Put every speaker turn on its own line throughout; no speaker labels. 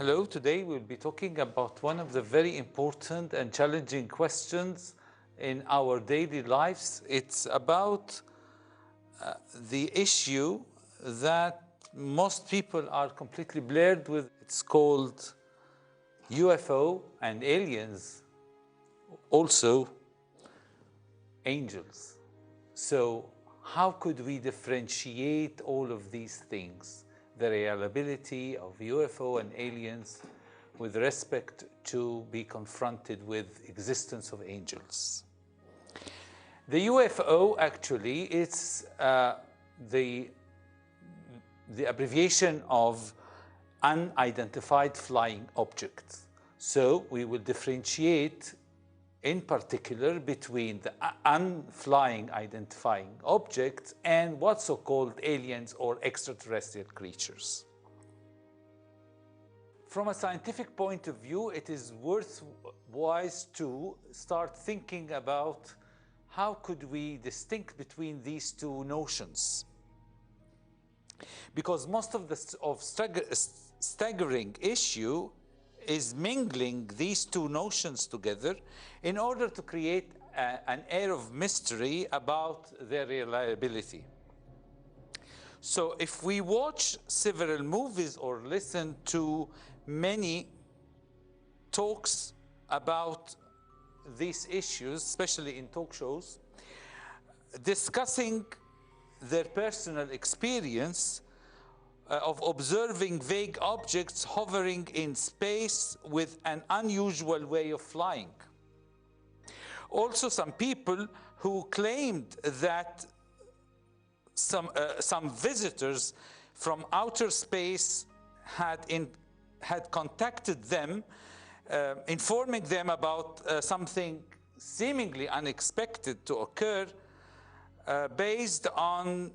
Hello, today we'll be talking about one of the very important and challenging questions in our daily lives. It's about the issue that most people are completely blurred with. It's called UFO and aliens, also angels. So how could we differentiate all of these things? The reliability of UFO and aliens with respect to be confronted with existence of angels. The UFO actually is the abbreviation of unidentified flying objects. So we will differentiate in particular between the unflying identifying objects and what's so-called aliens or extraterrestrial creatures. From a scientific point of view, it is worthwhile to start thinking about how could we distinguish between these two notions. Because most of the staggering issue is mingling these two notions together in order to create an air of mystery about their reliability. So if we watch several movies or listen to many talks about these issues, especially in talk shows, discussing their personal experience of observing vague objects hovering in space with an unusual way of flying. Also, some people who claimed that some visitors from outer space had contacted them, informing them about something seemingly unexpected to occur based on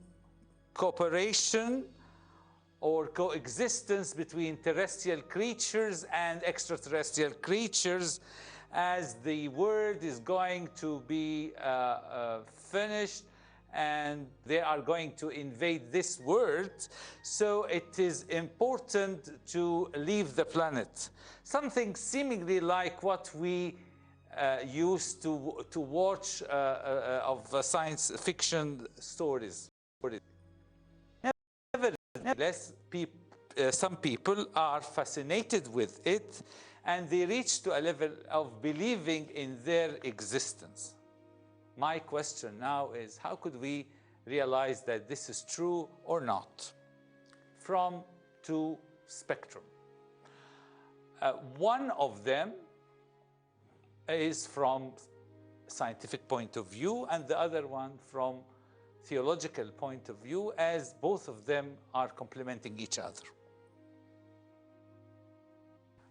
cooperation or coexistence between terrestrial creatures and extraterrestrial creatures, as the world is going to be finished and they are going to invade this world, so it is important to leave the planet. Something seemingly like what we used to watch of science fiction stories. Nevertheless, some people are fascinated with it and they reach to a level of believing in their existence. My question now is, how could we realize that this is true or not? From two spectrum. One of them is from scientific point of view and the other one from theological point of view, as both of them are complementing each other.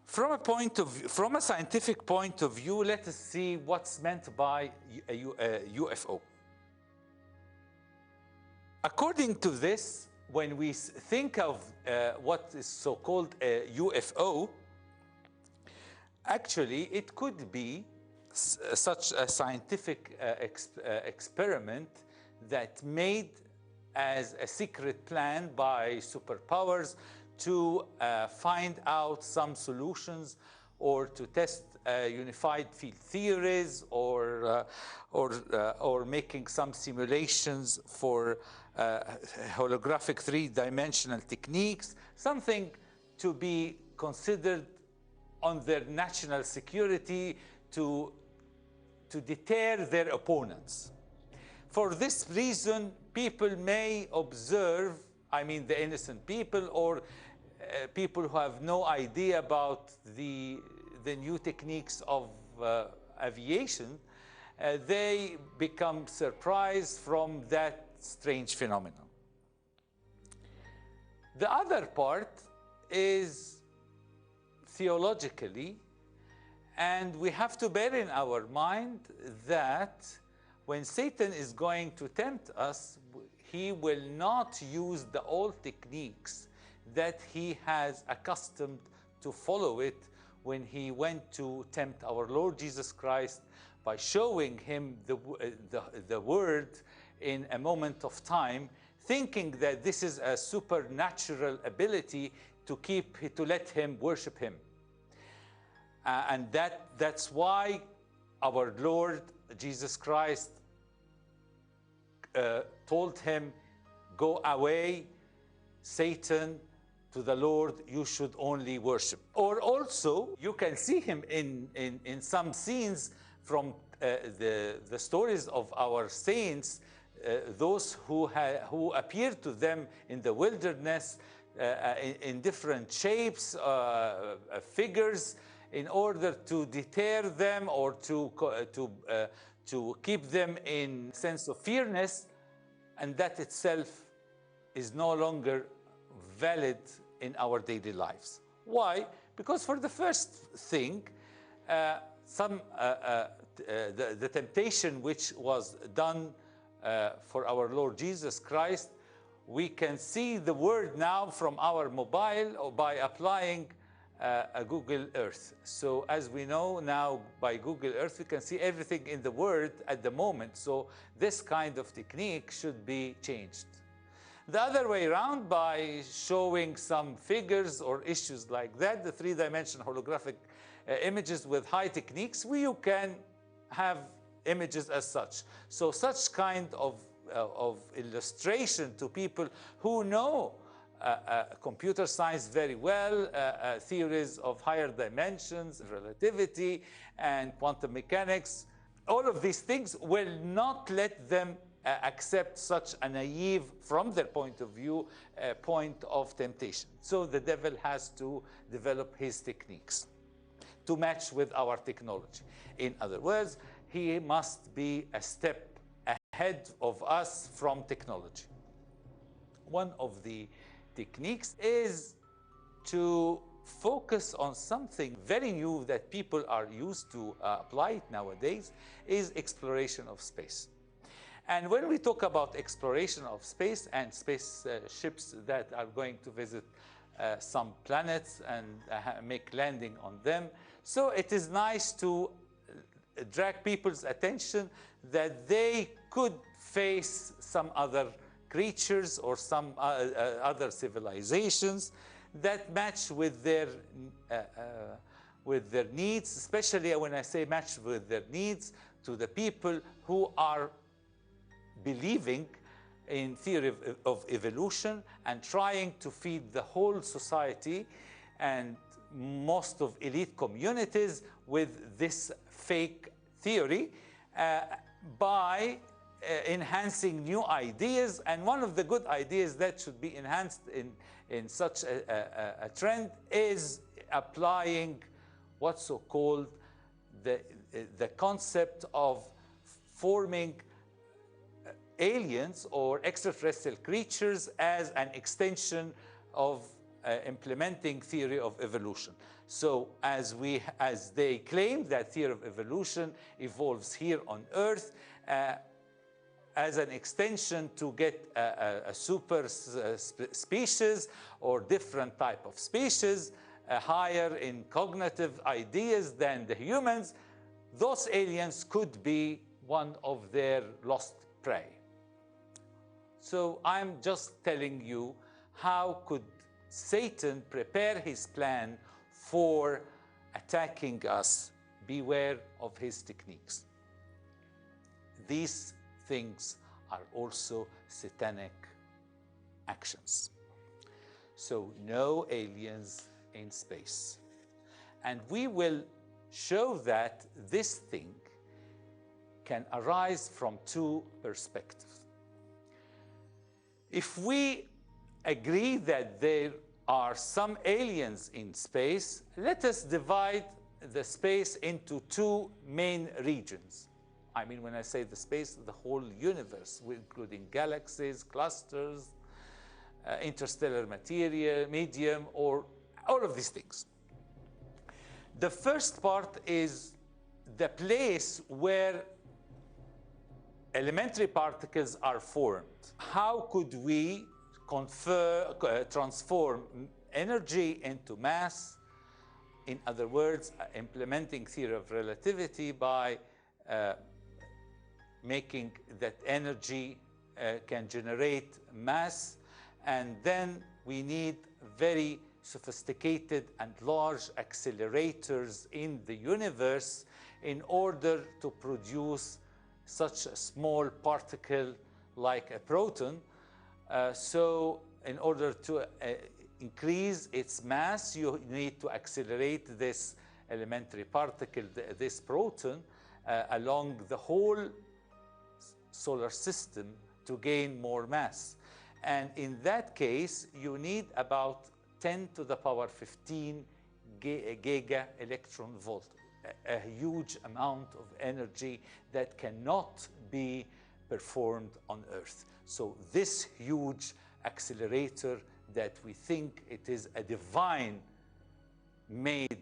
From a scientific point of view, let us see what's meant by a UFO. According to this, when we think of what is so-called a UFO, actually it could be such a scientific experiment that made as a secret plan by superpowers to find out some solutions or to test unified field theories or making some simulations for holographic three-dimensional techniques, something to be considered on their national security to deter their opponents. For this reason, people may observe, I mean the innocent people or people who have no idea about the new techniques of aviation, they become surprised from that strange phenomenon. The other part is theologically, and we have to bear in our mind that when Satan is going to tempt us, he will not use the old techniques that he has accustomed to follow it when he went to tempt our Lord Jesus Christ by showing him the word in a moment of time, thinking that this is a supernatural ability to let him worship him. And that's why our Lord Jesus Christ told him, go away, Satan, to the Lord you should only worship. Or also, you can see him in some scenes from the stories of our saints, those who appeared to them in the wilderness in different shapes, figures, in order to deter them or to keep them in sense of fearness, and that itself is no longer valid in our daily lives. Why? Because for the first thing, the temptation which was done for our Lord Jesus Christ, we can see the word now from our mobile or by applying a Google Earth. So as we know now by Google Earth, we can see everything in the word at the moment. So this kind of technique should be changed. The other way around, by showing some figures or issues like that, the three-dimensional holographic images with high techniques, you can have images as such. So such kind of illustration to people who know computer science very well, theories of higher dimensions, relativity, and quantum mechanics, all of these things will not let them accept such a naive, from their point of view, point of temptation. So the devil has to develop his techniques to match with our technology. In other words, he must be a step ahead of us from technology. One of the techniques is to focus on something very new that people are used to apply it nowadays, is exploration of space. And when we talk about exploration of space and spaceships that are going to visit some planets and make landing on them, so it is nice to drag people's attention that they could face some other creatures or some other civilizations that match with their needs, especially when I say match with their needs, to the people who are believing in theory of evolution and trying to feed the whole society and most of elite communities with this fake theory by enhancing new ideas. And one of the good ideas that should be enhanced in such a trend is applying what's so called the concept of forming aliens or extraterrestrial creatures as an extension of implementing theory of evolution. So as they claim that theory of evolution evolves here on Earth as an extension to get a super species or different type of species, higher in cognitive ideas than the humans, those aliens could be one of their lost prey. So I'm just telling you how could Satan prepare his plan for attacking us. Beware of his techniques. These things are also satanic actions. So no aliens in space. And we will show that this thing can arise from two perspectives. If we agree that there are some aliens in space, let us divide the space into two main regions. I mean, when I say the space, the whole universe, including galaxies, clusters, interstellar material, medium, or all of these things. The first part is the place where elementary particles are formed. How could we transform energy into mass? In other words, implementing theory of relativity by making that energy can generate mass, and then we need very sophisticated and large accelerators in the universe in order to produce such a small particle like a proton. So in order to increase its mass, you need to accelerate this elementary particle, this proton, along the whole solar system to gain more mass. And in that case, you need about 10 to the power 15 giga electron volt, a huge amount of energy that cannot be performed on Earth. So this huge accelerator that we think it is a divine made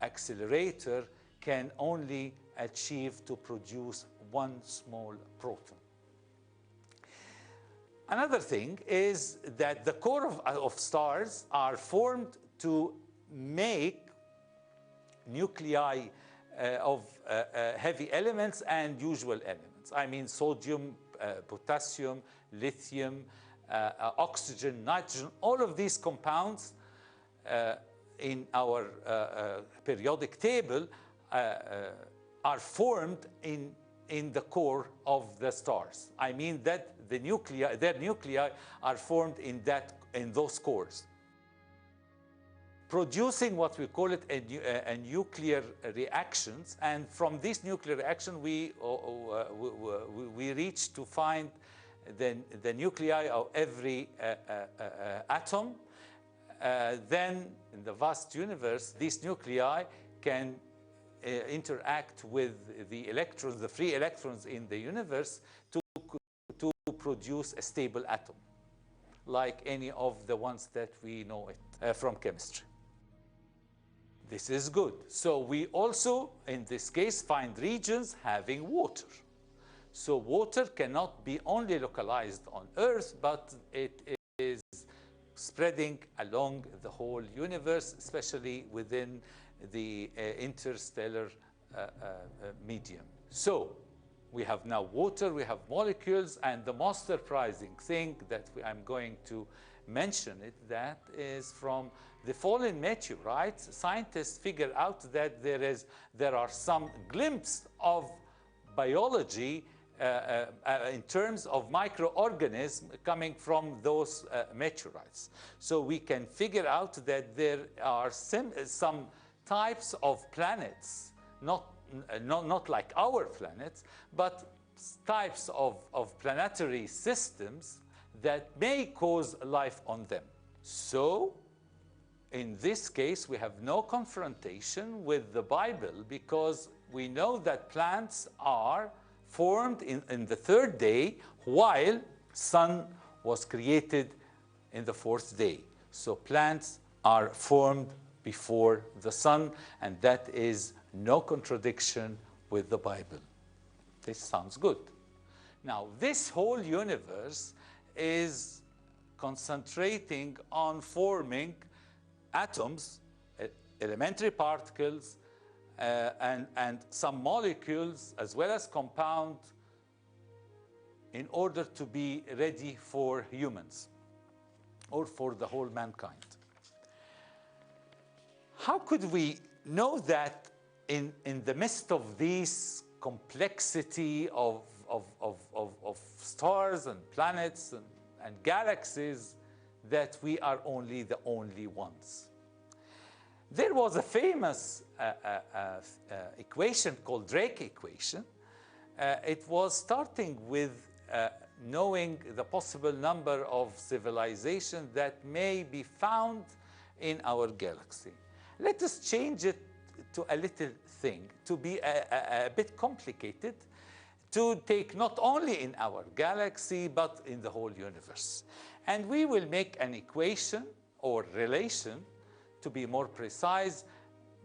accelerator can only achieve to produce one small proton. Another thing is that the core of stars are formed to make nuclei of heavy elements and usual elements. I mean sodium, potassium, lithium, oxygen, nitrogen, all of these compounds in our periodic table are formed in the core of the stars. I mean that the nuclei, their nuclei are formed in those cores, producing what we call it a nuclear reactions. And from this nuclear reaction, we reach to find the nuclei of every atom. Then in the vast universe, these nuclei can interact with the electrons, the free electrons in the universe, to produce a stable atom, like any of the ones that we know it from chemistry. This is good. So we also, in this case, find regions having water. So water cannot be only localized on Earth, but it is spreading along the whole universe, especially within the interstellar medium. So we have now water, we have molecules, and the most surprising thing that I'm going to mention it, that is from the fallen meteorites. Scientists figure out that there are some glimpses of biology in terms of microorganisms coming from those meteorites. So we can figure out that there are some types of planets, not like our planets, but types of planetary systems that may cause life on them. So in this case, we have no confrontation with the Bible, because we know that plants are formed in the third day, while sun was created in the fourth day. So plants are formed before the sun, and that is no contradiction with the Bible. This sounds good. Now, this whole universe is concentrating on forming atoms, elementary particles, and some molecules, as well as compound, in order to be ready for humans or for the whole mankind. How could we know that in the midst of this complexity of stars and planets and galaxies, that we are the only ones? There was a famous equation called Drake equation. It was starting with knowing the possible number of civilizations that may be found in our galaxy. Let us change it to a little thing, to be a bit complicated, to take not only in our galaxy, but in the whole universe. And we will make an equation or relation, to be more precise,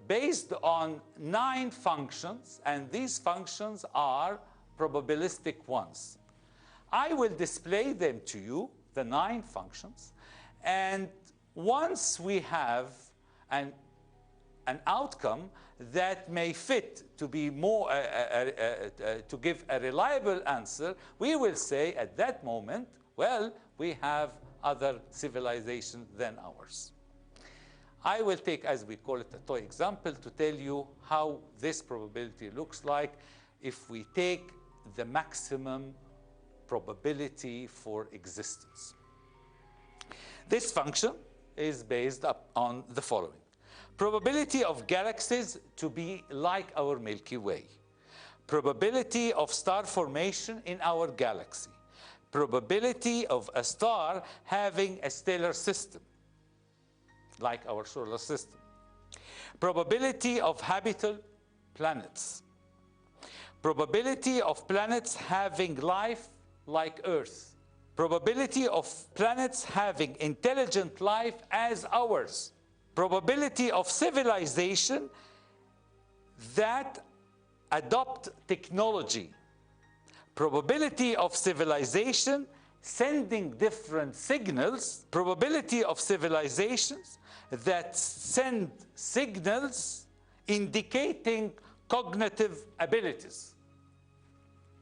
based on 9 functions, and these functions are probabilistic ones. I will display them to you, the 9 functions, and once we have an outcome that may fit to be more, to give a reliable answer, we will say at that moment, well, we have other civilizations than ours. I will take, as we call it, a toy example to tell you how this probability looks like if we take the maximum probability for existence. This function is based on the following. Probability of galaxies to be like our Milky Way. Probability of star formation in our galaxy. Probability of a star having a stellar system, like our solar system. Probability of habitable planets. Probability of planets having life like Earth. Probability of planets having intelligent life as ours. Probability of civilization that adopt technology. Probability of civilization sending different signals. Probability of civilizations that send signals indicating cognitive abilities.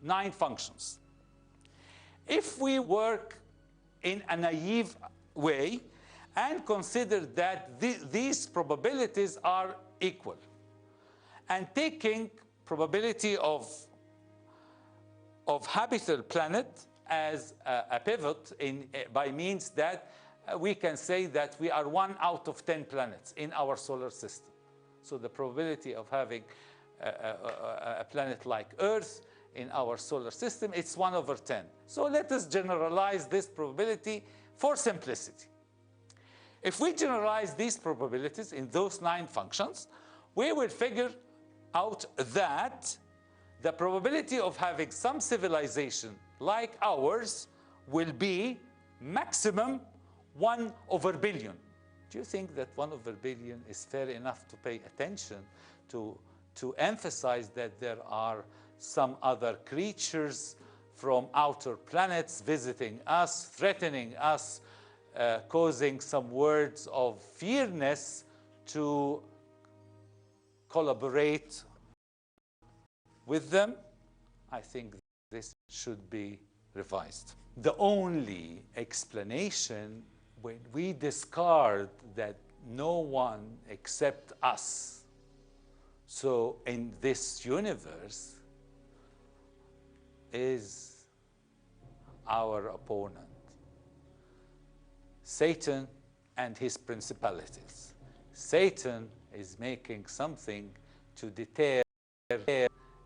9 functions. If we work in a naive way and consider that these probabilities are equal, and taking probability of habitable planet as a pivot by means that we can say that we are 1 out of 10 planets in our solar system. So the probability of having a planet like Earth in our solar system, it's 1 over 10. So let us generalize this probability for simplicity. If we generalize these probabilities in those 9 functions, we will figure out that the probability of having some civilization like ours will be maximum 1 over billion. Do you think that 1 over billion is fair enough to pay attention to emphasize that there are some other creatures from outer planets visiting us, threatening us, causing some words of fearness to collaborate with them? I think this should be revised. The only explanation when we discard that no one except us, so in this universe, is our opponent, Satan and his principalities. Satan is making something to deter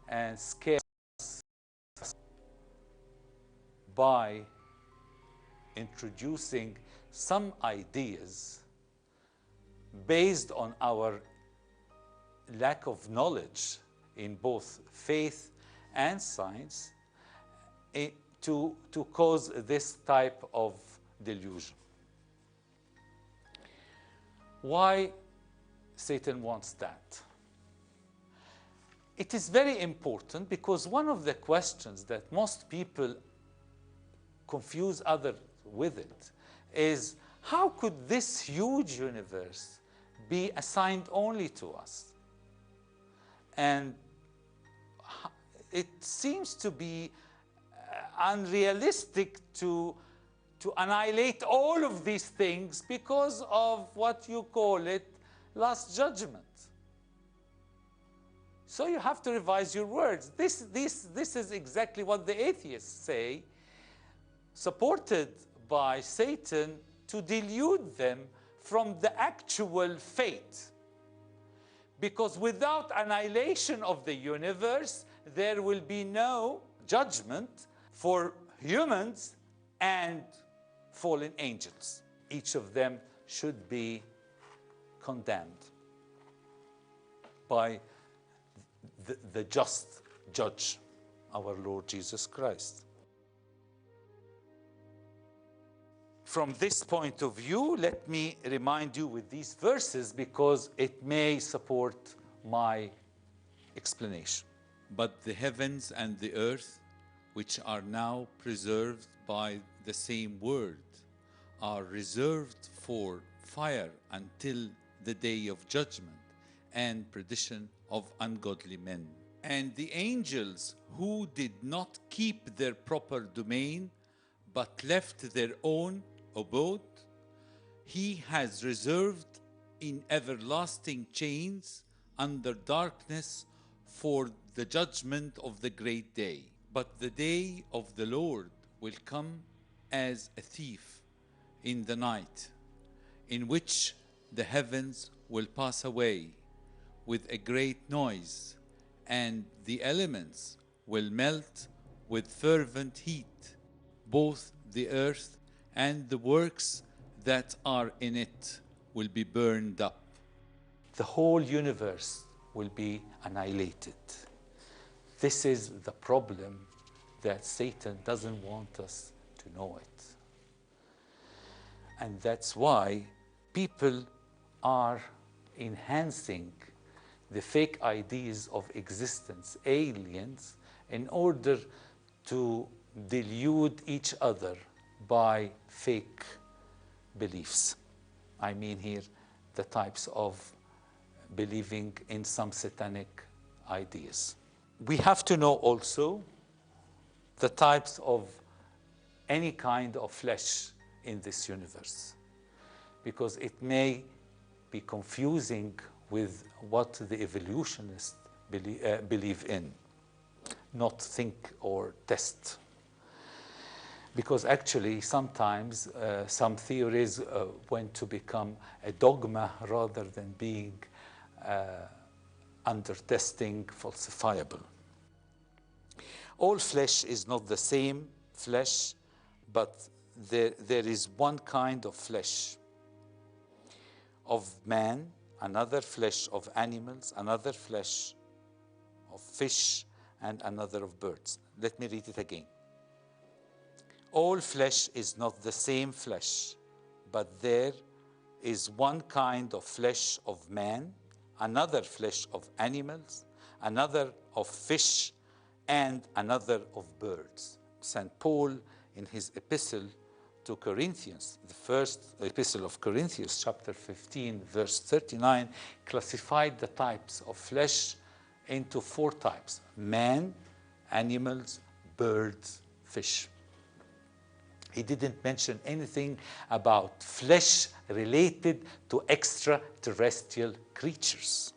and scare us by introducing some ideas based on our lack of knowledge in both faith and science to cause this type of delusion. Why Satan wants that? It is very important because one of the questions that most people confuse others with it is, how could this huge universe be assigned only to us? And it seems to be unrealistic to annihilate all of these things because of what you call it last judgment. So you have to revise your words. This is exactly what the atheists say, supported by Satan to delude them from the actual fate. Because without annihilation of the universe, there will be no judgment for humans and fallen angels. Each of them should be condemned by the just judge, our Lord Jesus Christ. From this point of view, let me remind you with these verses because it may support my explanation. But the heavens and the earth, which are now preserved by the same word, are reserved for fire until the day of judgment and perdition of ungodly men. And the angels who did not keep their proper domain, but left their own abode, he has reserved in everlasting chains under darkness for the judgment of the great day. But the day of the Lord will come as a thief in the night, in which the heavens will pass away with a great noise, and the elements will melt with fervent heat. Both the earth and the works that are in it will be burned up. The whole universe will be annihilated. This is the problem, that Satan doesn't want us to know it. And that's why people are enhancing the fake ideas of existence, aliens, in order to delude each other by fake beliefs. I mean here the types of believing in some satanic ideas. We have to know also the types of any kind of flesh in this universe, because it may be confusing with what the evolutionists believe in, not think or test. Because actually sometimes some theories went to become a dogma rather than being under testing falsifiable. All flesh is not the same flesh, but there is one kind of flesh of man, another flesh of animals, another flesh of fish, and another of birds. Let me read it again. All flesh is not the same flesh, but there is one kind of flesh of man, another flesh of animals, another of fish, and another of birds. St. Paul, in his epistle to Corinthians, the first epistle of Corinthians, chapter 15, verse 39, classified the types of flesh into 4 types: man, animals, birds, fish. He didn't mention anything about flesh related to extraterrestrial creatures.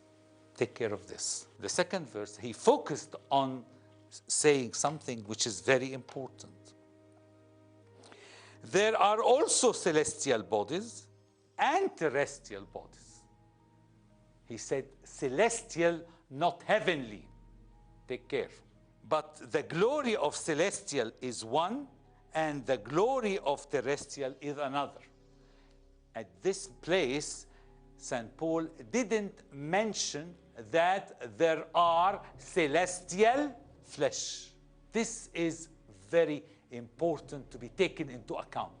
Take care of this. The second verse, he focused on saying something which is very important. There are also celestial bodies and terrestrial bodies. He said celestial, not heavenly. Take care. But the glory of celestial is one, and the glory of terrestrial is another. At this place, St. Paul didn't mention that there are celestial flesh. This is very important to be taken into account.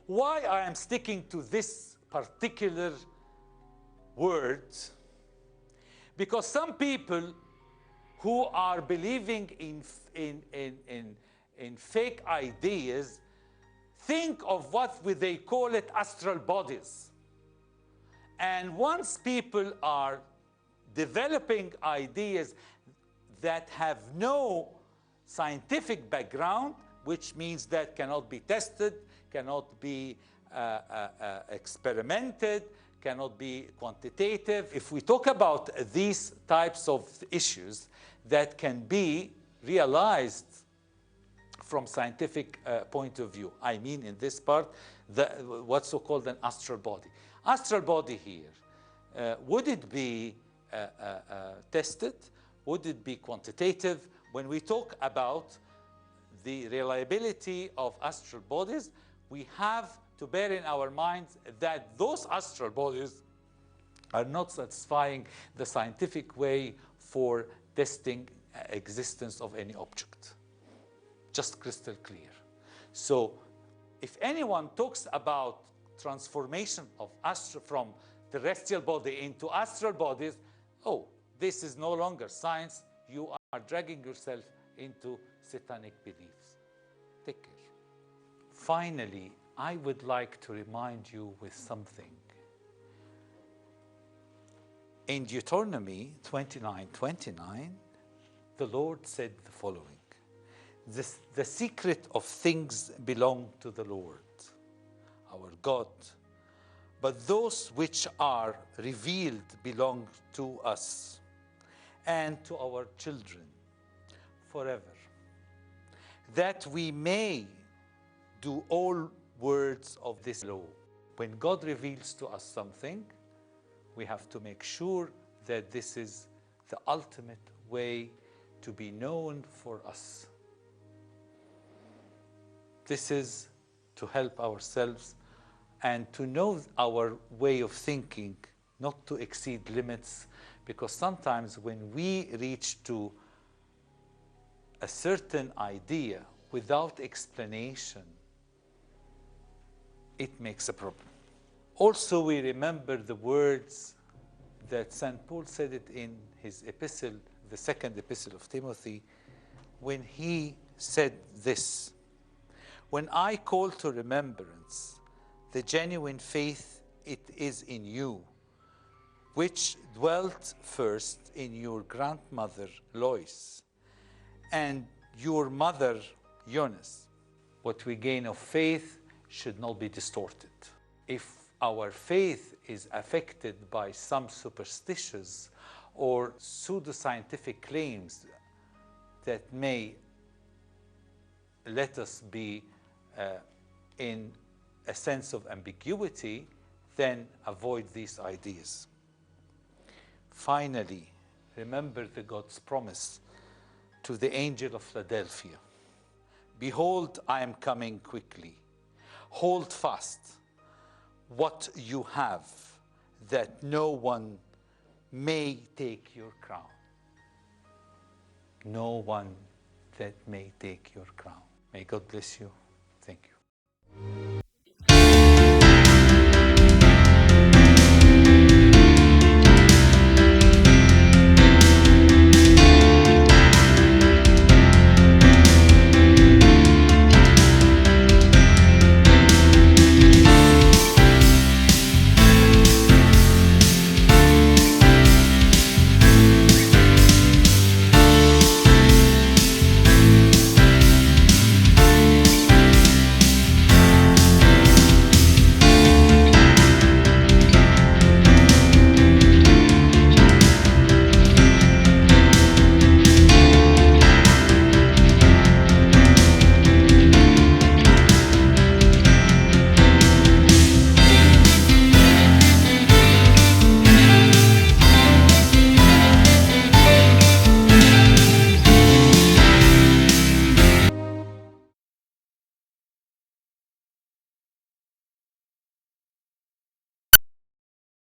Why I am sticking to this particular word? Because some people who are believing in fake ideas think of what they call it astral bodies. And once people are developing ideas that have no scientific background, which means that cannot be tested, cannot be experimented, cannot be quantitative. If we talk about these types of issues that can be realized from scientific point of view, I mean in this part, what's so-called an astral body. Astral body here, would it be tested? Would it be quantitative? When we talk about the reliability of astral bodies, we have to bear in our minds that those astral bodies are not satisfying the scientific way for testing existence of any object. Just crystal clear. So if anyone talks about transformation of from terrestrial body into astral bodies, oh, this is no longer science. You are dragging yourself into satanic beliefs. Take care. Finally, I would like to remind you with something. In Deuteronomy 29:29, the Lord said the following: the secret of things belong to the Lord, our God. but those which are revealed belong to us and to our children forever, that we may do all words of this law. When God reveals to us something, we have to make sure that this is the ultimate way to be known for us. This is to help ourselves and to know our way of thinking, not to exceed limits, because sometimes when we reach to a certain idea without explanation, it makes a problem. Also, we remember the words that St. Paul said it in his epistle, the second epistle of Timothy, when he said this: when I call to remembrance the genuine faith it is in you, which dwelt first in your grandmother Lois and your mother Eunice. What we gain of faith should not be distorted. If our faith is affected by some superstitious or pseudoscientific claims that may let us be in a sense of ambiguity, then avoid these ideas. Finally, remember the God's promise to the angel of Philadelphia. Behold, I am coming quickly. Hold fast what you have, that no one may take your crown. No one that may take your crown. May God bless you. Thank you.